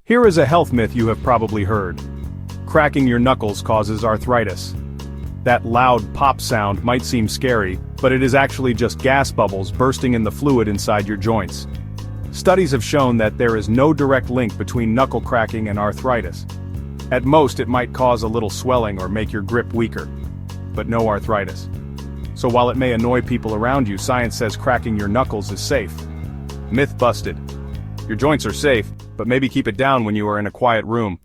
Here is a health myth you have probably heard. Cracking your knuckles causes arthritis. That loud pop sound might seem scary, but it is actually just gas bubbles bursting in the fluid inside your joints. Studies have shown that there is no direct link between knuckle cracking and arthritis. At most, it might cause a little swelling or make your grip weaker, but no arthritis. So while it may annoy people around you, science says cracking your knuckles is safe. Myth busted. Your joints are safe, but maybe keep it down when you are in a quiet room.